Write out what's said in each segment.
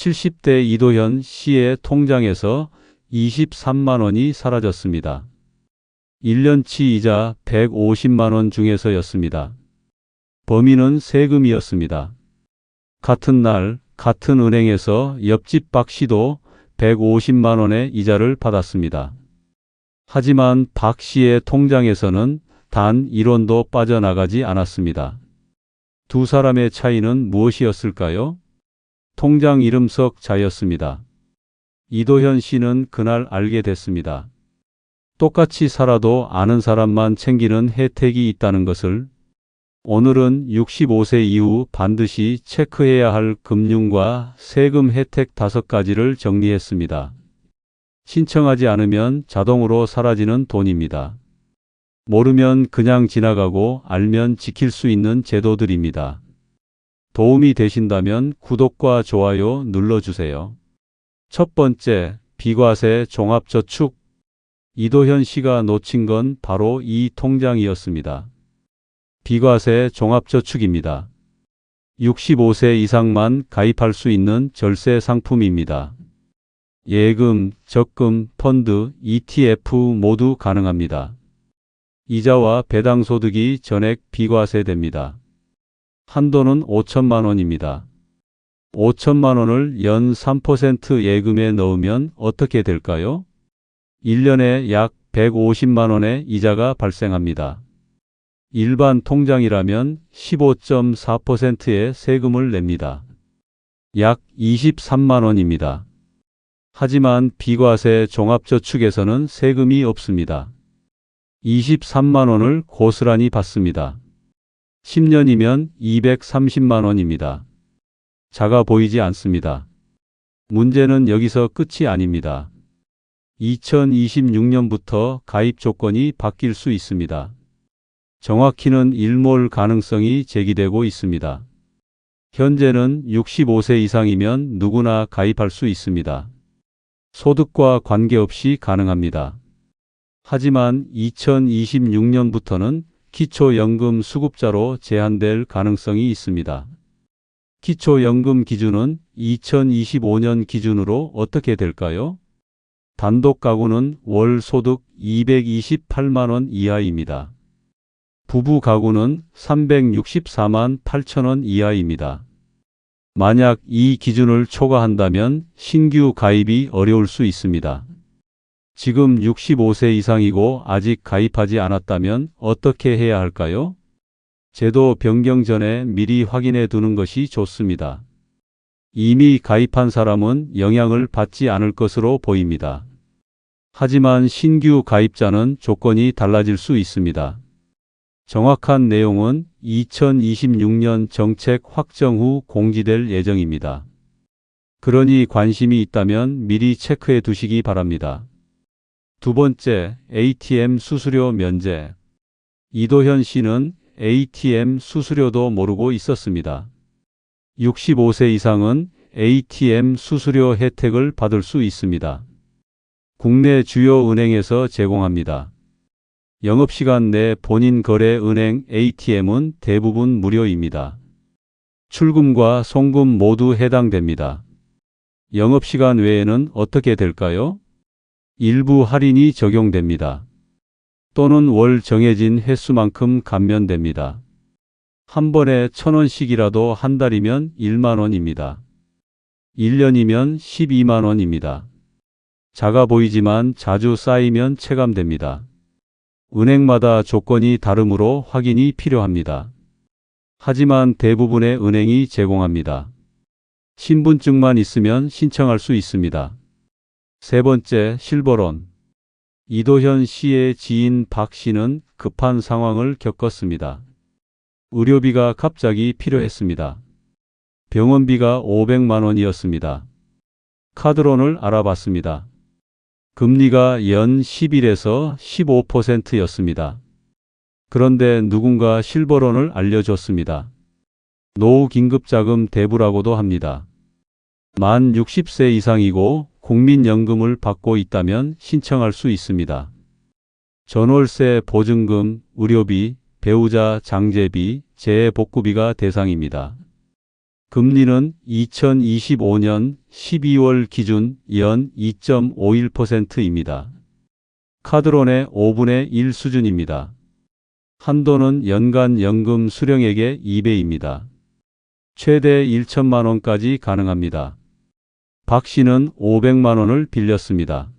70대 이도현 씨의 통장에서 23만 원이 사라졌습니다. 1년치 이자 150만 원 중에서였습니다. 범인은 세금이었습니다. 같은 날 같은 은행에서 옆집 박 씨도 150만 원의 이자를 받았습니다. 하지만 박 씨의 통장에서는 단 1원도 빠져나가지 않았습니다. 두 사람의 차이는 무엇이었을까요? 통장 이름 속 자였습니다. 이도현 씨는 그날 알게 됐습니다. 똑같이 살아도 아는 사람만 챙기는 혜택이 있다는 것을. 오늘은 65세 이후 반드시 체크해야 할 금융과 세금 혜택 5가지를 정리했습니다. 신청하지 않으면 자동으로 사라지는 돈입니다. 모르면 그냥 지나가고 알면 지킬 수 있는 제도들입니다. 도움이 되신다면 구독과 좋아요 눌러주세요. 첫 번째, 비과세 종합저축. 이도현 씨가 놓친 건 바로 이 통장이었습니다. 비과세 종합저축입니다. 65세 이상만 가입할 수 있는 절세 상품입니다. 예금, 적금, 펀드, ETF 모두 가능합니다. 이자와 배당 소득이 전액 비과세됩니다. 한도는 5천만 원입니다. 5천만 원을 연 3% 예금에 넣으면 어떻게 될까요? 1년에 약 150만 원의 이자가 발생합니다. 일반 통장이라면 15.4%의 세금을 냅니다. 약 23만 원입니다. 하지만 비과세 종합저축에서는 세금이 없습니다. 23만 원을 고스란히 받습니다. 10년이면 230만 원입니다. 작아 보이지 않습니다. 문제는 여기서 끝이 아닙니다. 2026년부터 가입 조건이 바뀔 수 있습니다. 정확히는 일몰 가능성이 제기되고 있습니다. 현재는 65세 이상이면 누구나 가입할 수 있습니다. 소득과 관계없이 가능합니다. 하지만 2026년부터는 기초연금 수급자로 제한될 가능성이 있습니다. 기초연금 기준은 2025년 기준으로 어떻게 될까요? 단독 가구는 월 소득 228만 원 이하입니다. 부부 가구는 364만 8천 원 이하입니다. 만약 이 기준을 초과한다면 신규 가입이 어려울 수 있습니다. 지금 65세 이상이고 아직 가입하지 않았다면 어떻게 해야 할까요? 제도 변경 전에 미리 확인해 두는 것이 좋습니다. 이미 가입한 사람은 영향을 받지 않을 것으로 보입니다. 하지만 신규 가입자는 조건이 달라질 수 있습니다. 정확한 내용은 2026년 정책 확정 후 공지될 예정입니다. 그러니 관심이 있다면 미리 체크해 두시기 바랍니다. 두 번째, ATM 수수료 면제. 이도현 씨는 ATM 수수료도 모르고 있었습니다. 65세 이상은 ATM 수수료 혜택을 받을 수 있습니다. 국내 주요 은행에서 제공합니다. 영업시간 내 본인 거래 은행 ATM은 대부분 무료입니다. 출금과 송금 모두 해당됩니다. 영업시간 외에는 어떻게 될까요? 일부 할인이 적용됩니다. 또는 월 정해진 횟수만큼 감면됩니다. 한 번에 1,000원씩이라도 한 달이면 1만 원입니다. 1년이면 12만 원입니다. 작아 보이지만 자주 쌓이면 체감됩니다. 은행마다 조건이 다르므로 확인이 필요합니다. 하지만 대부분의 은행이 제공합니다. 신분증만 있으면 신청할 수 있습니다. 세 번째, 실버론. 이도현 씨의 지인 박 씨는 급한 상황을 겪었습니다. 의료비가 갑자기 필요했습니다. 병원비가 500만 원이었습니다. 카드론을 알아봤습니다. 금리가 연 11에서 15%였습니다. 그런데 누군가 실버론을 알려줬습니다. 노후 긴급자금 대부라고도 합니다. 만 60세 이상이고 국민연금을 받고 있다면 신청할 수 있습니다. 전월세 보증금, 의료비, 배우자 장제비, 재해복구비가 대상입니다. 금리는 2025년 12월 기준 연 2.51%입니다. 카드론의 5분의 1 수준입니다. 한도는 연간 연금 수령액의 2배입니다. 최대 1천만 원까지 가능합니다. 박 씨는 500만 원을 빌렸습니다.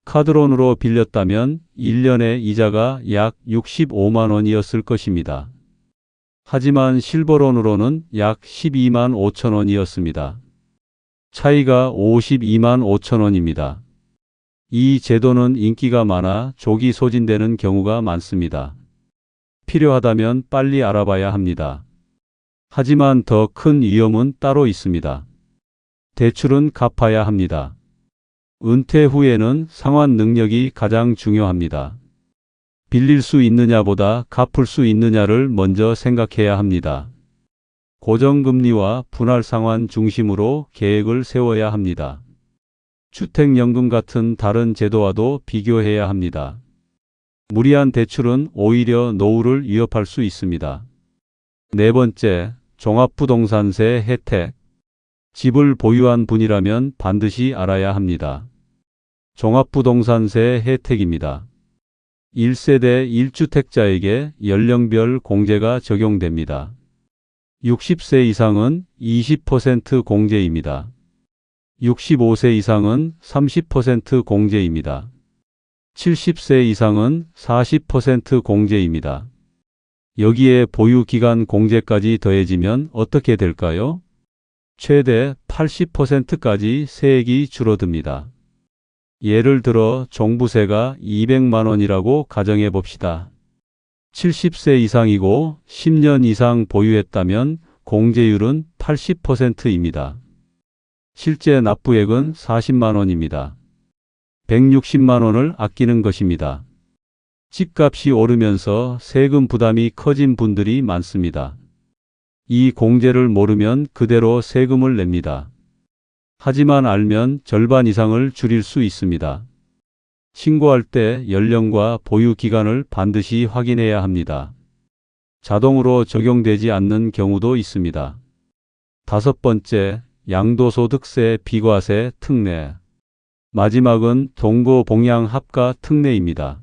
카드론으로 빌렸다면 1년의 이자가 약 65만 원이었을 것입니다. 하지만 실버론으로는 약 12만 5천 원이었습니다. 차이가 52만 5천 원입니다. 이 제도는 인기가 많아 조기 소진되는 경우가 많습니다. 필요하다면 빨리 알아봐야 합니다. 하지만 더 큰 위험은 따로 있습니다. 대출은 갚아야 합니다. 은퇴 후에는 상환 능력이 가장 중요합니다. 빌릴 수 있느냐보다 갚을 수 있느냐를 먼저 생각해야 합니다. 고정금리와 분할 상환 중심으로 계획을 세워야 합니다. 주택연금 같은 다른 제도와도 비교해야 합니다. 무리한 대출은 오히려 노후를 위협할 수 있습니다. 네 번째, 종합부동산세 혜택. 집을 보유한 분이라면 반드시 알아야 합니다. 종합부동산세 혜택입니다. 1세대 1주택자에게 연령별 공제가 적용됩니다. 60세 이상은 20% 공제입니다. 65세 이상은 30% 공제입니다. 70세 이상은 40% 공제입니다. 여기에 보유기간 공제까지 더해지면 어떻게 될까요? 최대 80%까지 세액이 줄어듭니다. 예를 들어 종부세가 200만 원이라고 가정해 봅시다. 70세 이상이고 10년 이상 보유했다면 공제율은 80%입니다. 실제 납부액은 40만 원입니다. 160만 원을 아끼는 것입니다. 집값이 오르면서 세금 부담이 커진 분들이 많습니다. 이 공제를 모르면 그대로 세금을 냅니다. 하지만 알면 절반 이상을 줄일 수 있습니다. 신고할 때 연령과 보유 기간을 반드시 확인해야 합니다. 자동으로 적용되지 않는 경우도 있습니다. 다섯 번째, 양도소득세 비과세 특례. 마지막은 동거봉양 합가 특례입니다.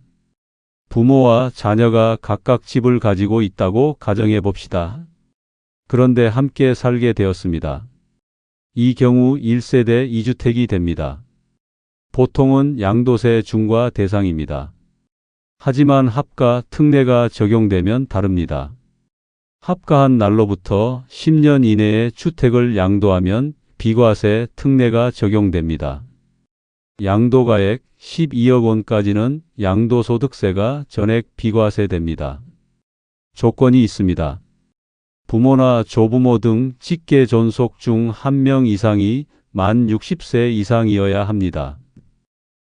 부모와 자녀가 각각 집을 가지고 있다고 가정해 봅시다. 그런데 함께 살게 되었습니다. 이 경우 1세대 2주택이 됩니다. 보통은 양도세 중과 대상입니다. 하지만 합가 특례가 적용되면 다릅니다. 합가한 날로부터 10년 이내에 주택을 양도하면 비과세 특례가 적용됩니다. 양도가액 12억 원까지는 양도소득세가 전액 비과세됩니다. 조건이 있습니다. 부모나 조부모 등 직계 존속 중 한 명 이상이 만 60세 이상이어야 합니다.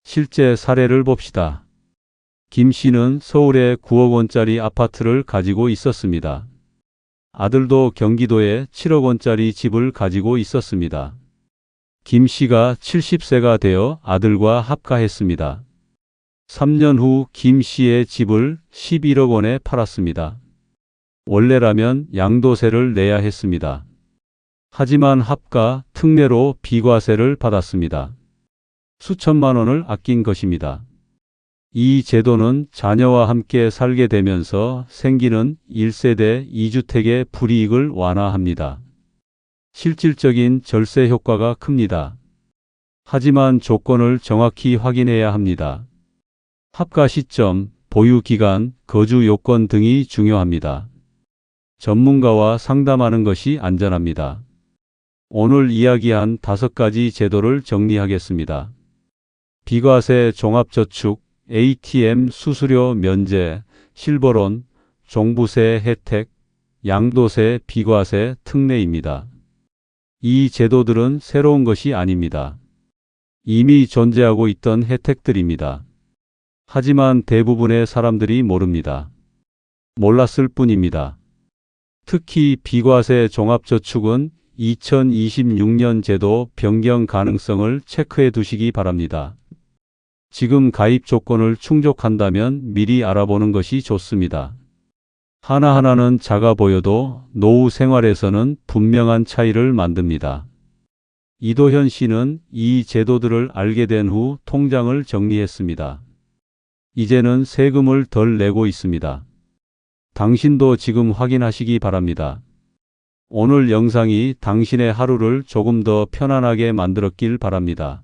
실제 사례를 봅시다. 김 씨는 서울에 9억 원짜리 아파트를 가지고 있었습니다. 아들도 경기도에 7억 원짜리 집을 가지고 있었습니다. 김 씨가 70세가 되어 아들과 합가했습니다. 3년 후 김 씨의 집을 11억 원에 팔았습니다. 원래라면 양도세를 내야 했습니다. 하지만 합가 특례로 비과세를 받았습니다. 수천만 원을 아낀 것입니다. 이 제도는 자녀와 함께 살게 되면서 생기는 1세대 2주택의 불이익을 완화합니다. 실질적인 절세 효과가 큽니다. 하지만 조건을 정확히 확인해야 합니다. 합가 시점, 보유 기간, 거주 요건 등이 중요합니다. 전문가와 상담하는 것이 안전합니다. 오늘 이야기한 5가지 제도를 정리하겠습니다. 비과세 종합저축, ATM 수수료 면제, 실버론, 종부세 혜택, 양도세 비과세 특례입니다. 이 제도들은 새로운 것이 아닙니다. 이미 존재하고 있던 혜택들입니다. 하지만 대부분의 사람들이 모릅니다. 몰랐을 뿐입니다. 특히 비과세 종합저축은 2026년 제도 변경 가능성을 체크해 두시기 바랍니다. 지금 가입 조건을 충족한다면 미리 알아보는 것이 좋습니다. 하나하나는 작아 보여도 노후 생활에서는 분명한 차이를 만듭니다. 이도현 씨는 이 제도들을 알게 된 후 통장을 정리했습니다. 이제는 세금을 덜 내고 있습니다. 당신도 지금 확인하시기 바랍니다. 오늘 영상이 당신의 하루를 조금 더 편안하게 만들었길 바랍니다.